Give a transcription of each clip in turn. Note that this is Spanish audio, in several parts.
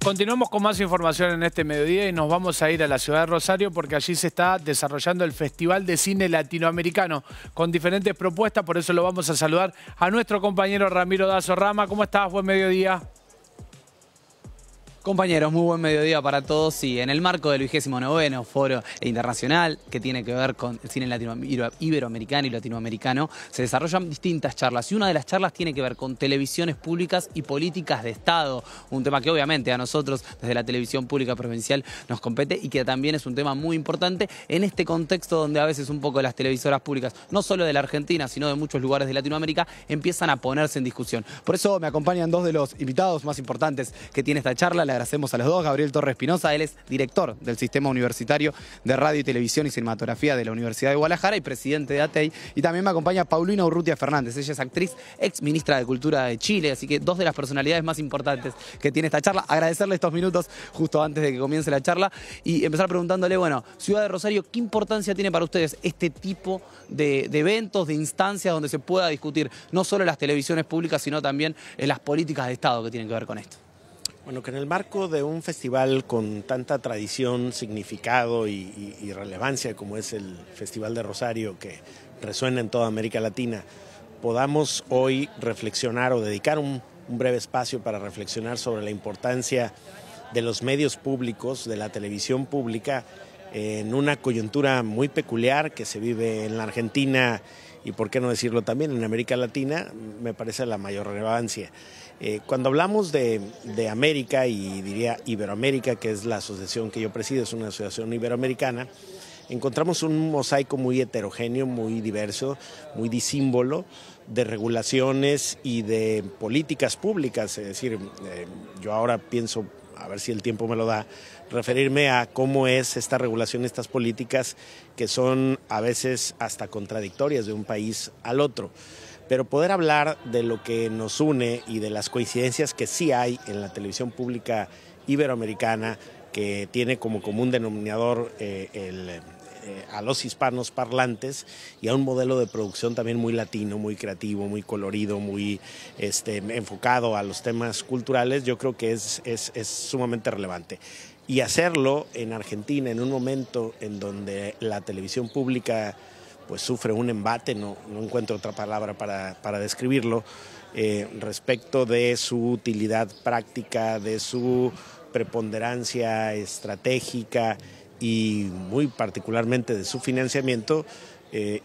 Continuamos con más información en este mediodía y nos vamos a ir a la ciudad de Rosario porque allí se está desarrollando el Festival de Cine Latinoamericano con diferentes propuestas. Por eso lo vamos a saludar a nuestro compañero Ramiro Dazo. Rama, ¿cómo estás? Buen mediodía. Compañeros, muy buen mediodía para todos. Y en el marco del 29º Foro Internacional, que tiene que ver con el cine iberoamericano y latinoamericano, se desarrollan distintas charlas. Y una de las charlas tiene que ver con televisiones públicas y políticas de Estado. Un tema que obviamente a nosotros, desde la televisión pública provincial, nos compete y que también es un tema muy importante en este contexto donde a veces un poco las televisoras públicas, no solo de la Argentina, sino de muchos lugares de Latinoamérica, empiezan a ponerse en discusión. Por eso me acompañan dos de los invitados más importantes que tiene esta charla. Le agradecemos a los dos. Gabriel Torres Espinosa, él es director del Sistema Universitario de Radio y Televisión y Cinematografía de la Universidad de Guadalajara y presidente de ATEI. Y también me acompaña Paulina Urrutia Fernández, ella es actriz, ex ministra de Cultura de Chile, así que dos de las personalidades más importantes que tiene esta charla. Agradecerle estos minutos justo antes de que comience la charla y empezar preguntándole, bueno, Ciudad de Rosario, ¿qué importancia tiene para ustedes este tipo de eventos, de instancias donde se pueda discutir no solo las televisiones públicas, sino también las políticas de Estado que tienen que ver con esto? Bueno, que en el marco de un festival con tanta tradición, significado y relevancia como es el Festival de Rosario, que resuena en toda América Latina, podamos hoy reflexionar o dedicar un breve espacio para reflexionar sobre la importancia de los medios públicos, de la televisión pública, en una coyuntura muy peculiar que se vive en la Argentina y, por qué no decirlo también, en América Latina, me parece la mayor relevancia. Cuando hablamos de América, y diría Iberoamérica, que es la asociación que yo presido, es una asociación iberoamericana, encontramos un mosaico muy heterogéneo, muy diverso, muy disímbolo de regulaciones y de políticas públicas. Es decir, yo ahora pienso, a ver si el tiempo me lo da, referirme a cómo es esta regulación, estas políticas que son a veces hasta contradictorias de un país al otro. Pero poder hablar de lo que nos une y de las coincidencias que sí hay en la televisión pública iberoamericana, que tiene como común denominador a los hispanos parlantes y a un modelo de producción también muy latino, muy creativo, muy colorido, muy enfocado a los temas culturales, yo creo que es sumamente relevante. Y hacerlo en Argentina en un momento en donde la televisión pública pues sufre un embate, no encuentro otra palabra para describirlo, respecto de su utilidad práctica, de su preponderancia estratégica y muy particularmente de su financiamiento.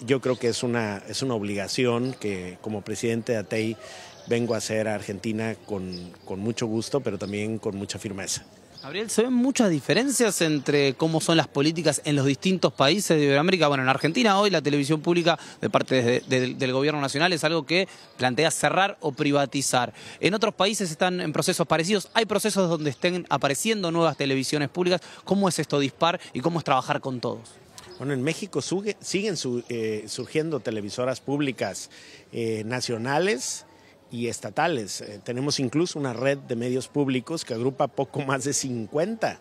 Yo creo que es una obligación que como presidente de ATEI vengo a hacer a Argentina con mucho gusto, pero también con mucha firmeza. Gabriel, ¿se ven muchas diferencias entre cómo son las políticas en los distintos países de Iberoamérica? Bueno, en Argentina hoy la televisión pública de parte del gobierno nacional es algo que plantea cerrar o privatizar. En otros países están en procesos parecidos. ¿Hay procesos donde estén apareciendo nuevas televisiones públicas? ¿Cómo es esto dispar y cómo es trabajar con todos? Bueno, en México siguen surgiendo televisoras públicas nacionales y estatales. Tenemos incluso una red de medios públicos que agrupa poco más de 50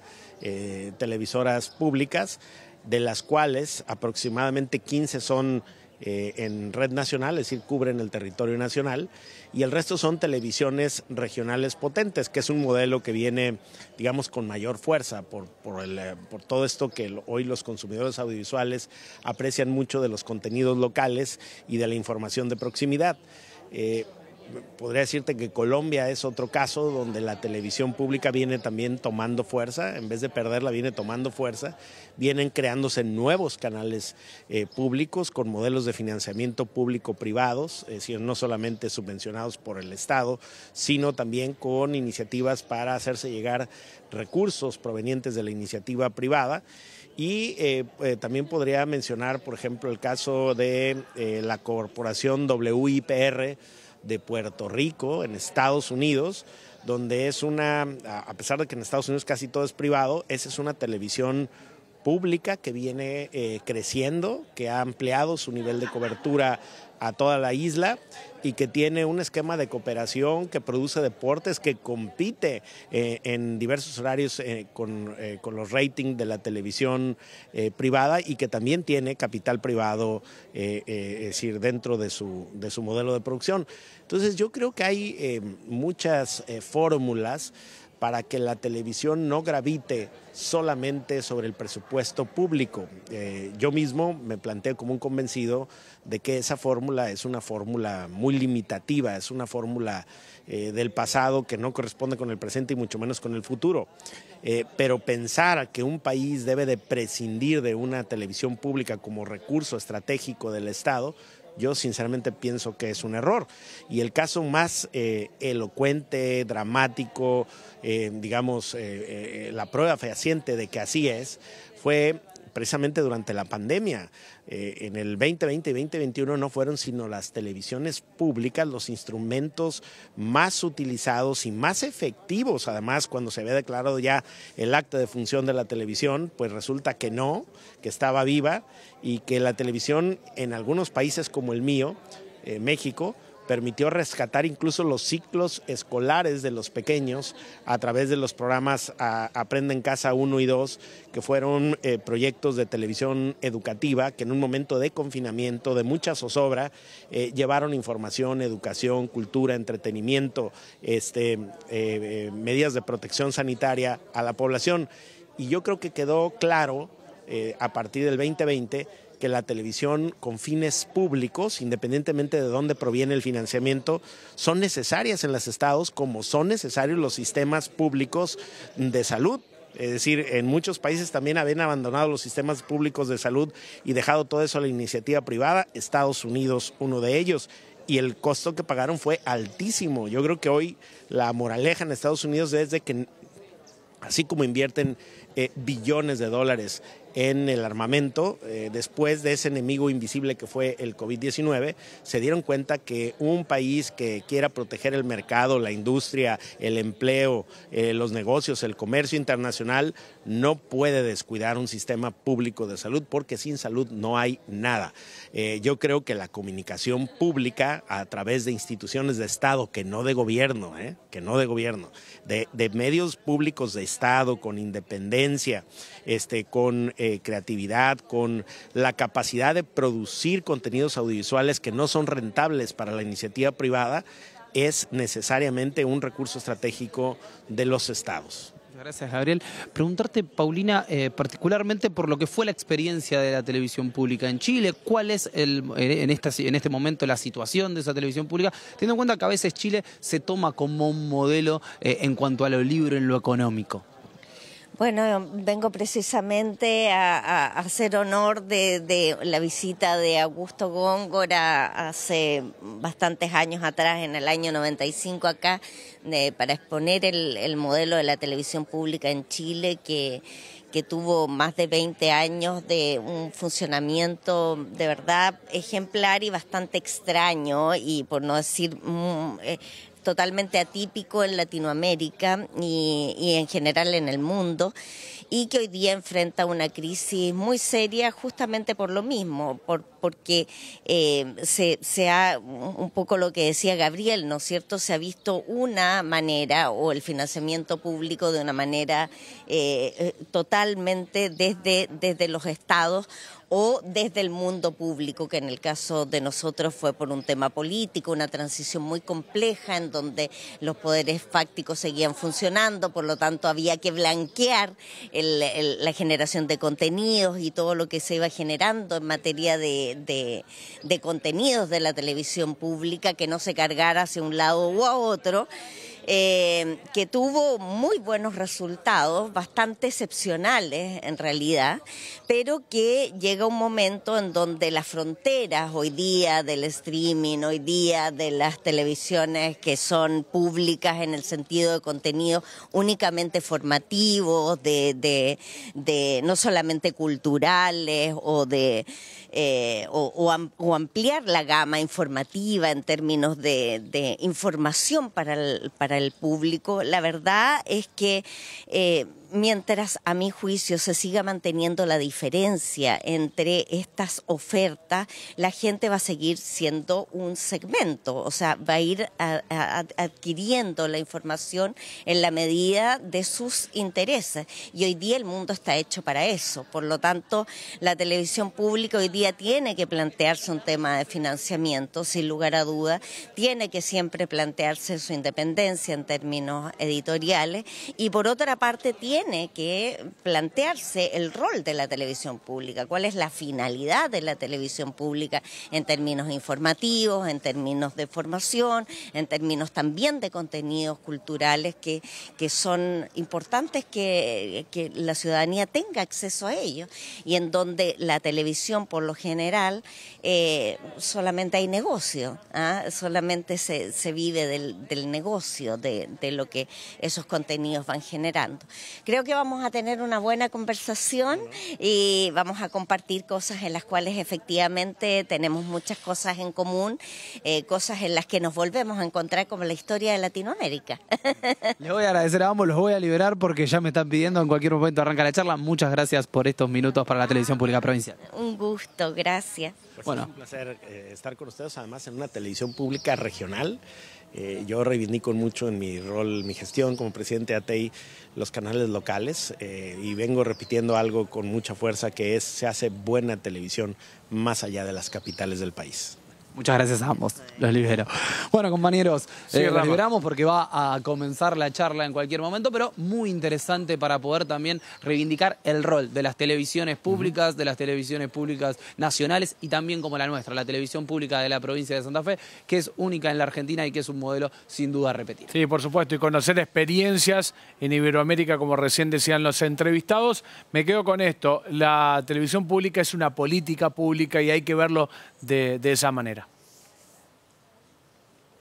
televisoras públicas, de las cuales aproximadamente 15 son en red nacional, es decir, cubren el territorio nacional, y el resto son televisiones regionales potentes, que es un modelo que viene, digamos, con mayor fuerza por todo esto que hoy los consumidores audiovisuales aprecian mucho de los contenidos locales y de la información de proximidad. Podría decirte que Colombia es otro caso donde la televisión pública viene también tomando fuerza, en vez de perderla viene tomando fuerza, vienen creándose nuevos canales públicos con modelos de financiamiento público-privados, es decir, no solamente subvencionados por el Estado, sino también con iniciativas para hacerse llegar recursos provenientes de la iniciativa privada. Y también podría mencionar, por ejemplo, el caso de la corporación WIPR, de Puerto Rico, en Estados Unidos, donde es a pesar de que en Estados Unidos casi todo es privado, esa es una televisión pública que viene creciendo, que ha ampliado su nivel de cobertura a toda la isla y que tiene un esquema de cooperación, que produce deportes, que compite en diversos horarios con los ratings de la televisión privada y que también tiene capital privado, es decir, dentro de su modelo de producción. Entonces yo creo que hay muchas fórmulas para que la televisión no gravite solamente sobre el presupuesto público. Yo mismo me planteo como un convencido de que esa fórmula es una fórmula muy limitativa, es una fórmula del pasado que no corresponde con el presente y mucho menos con el futuro. Pero pensar que un país debe de prescindir de una televisión pública como recurso estratégico del Estado, yo sinceramente pienso que es un error. Y el caso más elocuente, dramático, la prueba fehaciente de que así es, fue precisamente durante la pandemia. En el 2020 y 2021 no fueron sino las televisiones públicas los instrumentos más utilizados y más efectivos. Además, cuando se había declarado ya el acta de función de la televisión, pues resulta que no, que estaba viva y que la televisión en algunos países como el mío, México, permitió rescatar incluso los ciclos escolares de los pequeños a través de los programas Aprende en Casa 1 y 2, que fueron proyectos de televisión educativa que en un momento de confinamiento, de mucha zozobra, llevaron información, educación, cultura, entretenimiento, medidas de protección sanitaria a la población. Y yo creo que quedó claro a partir del 2020 que la televisión con fines públicos, independientemente de dónde proviene el financiamiento, son necesarias en los estados como son necesarios los sistemas públicos de salud. Es decir, en muchos países también habían abandonado los sistemas públicos de salud y dejado todo eso a la iniciativa privada, Estados Unidos uno de ellos. Y el costo que pagaron fue altísimo. Yo creo que hoy la moraleja en Estados Unidos es de que así como invierten billones de dólares en el armamento, después de ese enemigo invisible que fue el COVID-19, se dieron cuenta que un país que quiera proteger el mercado, la industria, el empleo, los negocios, el comercio internacional, no puede descuidar un sistema público de salud, porque sin salud no hay nada. Yo creo que la comunicación pública a través de instituciones de Estado, que no de gobierno, de medios públicos de Estado con independencia, con creatividad, con la capacidad de producir contenidos audiovisuales que no son rentables para la iniciativa privada, es necesariamente un recurso estratégico de los estados. Gracias, Gabriel. Preguntarte, Paulina, particularmente por lo que fue la experiencia de la televisión pública en Chile, ¿cuál es en este momento la situación de esa televisión pública? Teniendo en cuenta que a veces Chile se toma como un modelo en cuanto a lo libre en lo económico. Bueno, vengo precisamente a hacer honor de la visita de Augusto Góngora hace bastantes años atrás, en el año 95 acá, para exponer el modelo de la televisión pública en Chile, que tuvo más de 20 años de un funcionamiento de verdad ejemplar y bastante extraño, y por no decir totalmente atípico en Latinoamérica y en general en el mundo, y que hoy día enfrenta una crisis muy seria justamente por lo mismo, porque se ha, un poco lo que decía Gabriel, ¿no es cierto?, se ha visto una manera, o el financiamiento público de una manera totalmente desde los estados o desde el mundo público, que en el caso de nosotros fue por un tema político, una transición muy compleja en donde los poderes fácticos seguían funcionando, por lo tanto había que blanquear la generación de contenidos y todo lo que se iba generando en materia de contenidos de la televisión pública, que no se cargara hacia un lado u a otro. Que tuvo muy buenos resultados, bastante excepcionales en realidad, pero que llega un momento en donde las fronteras hoy día del streaming, hoy día de las televisiones que son públicas en el sentido de contenido únicamente formativos, no solamente culturales o ampliar la gama informativa en términos de información para el público, la verdad es que mientras a mi juicio se siga manteniendo la diferencia entre estas ofertas, la gente va a seguir siendo un segmento, o sea, va a ir adquiriendo la información en la medida de sus intereses, y hoy día el mundo está hecho para eso. Por lo tanto, la televisión pública hoy día tiene que plantearse un tema de financiamiento, sin lugar a duda, tiene que siempre plantearse su independencia, independencia en términos editoriales, y por otra parte tiene que plantearse el rol de la televisión pública, cuál es la finalidad de la televisión pública en términos informativos, en términos de formación, en términos también de contenidos culturales que son importantes que la ciudadanía tenga acceso a ellos, y en donde la televisión por lo general solamente hay negocio, solamente se vive del negocio, de lo que esos contenidos van generando. Creo que vamos a tener una buena conversación y vamos a compartir cosas en las cuales efectivamente tenemos muchas cosas en común, cosas en las que nos volvemos a encontrar, como la historia de Latinoamérica. Les voy a agradecer a ambos, los voy a liberar porque ya me están pidiendo, en cualquier momento arranca la charla. Muchas gracias por estos minutos para la Televisión Pública Provincial. Un gusto, gracias. Pues bueno, es un placer estar con ustedes, además en una televisión pública regional. Yo reivindico mucho en mi rol, mi gestión como presidente de ATEI, los canales locales, y vengo repitiendo algo con mucha fuerza, que es: se hace buena televisión más allá de las capitales del país. muchas gracias a ambos, los libero. Bueno, compañeros, Sí, los liberamos porque va a comenzar la charla en cualquier momento, pero muy interesante para poder también reivindicar el rol de las televisiones públicas, de las televisiones públicas nacionales y también como la nuestra, la televisión pública de la provincia de Santa Fe, que es única en la Argentina y que es un modelo sin duda a repetir. Sí, por supuesto, y conocer experiencias en Iberoamérica, como recién decían los entrevistados. Me quedo con esto: la televisión pública es una política pública y hay que verlo de esa manera.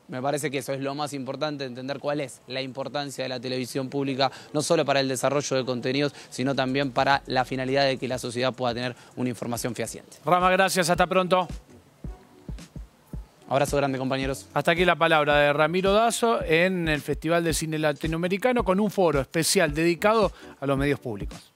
Me parece que eso es lo más importante, entender cuál es la importancia de la televisión pública, no solo para el desarrollo de contenidos, sino también para la finalidad de que la sociedad pueda tener una información fehaciente. Rama, gracias, hasta pronto. Abrazo grande, compañeros. Hasta aquí la palabra de Ramiro Dazo en el Festival de Cine Latinoamericano, con un foro especial dedicado a los medios públicos.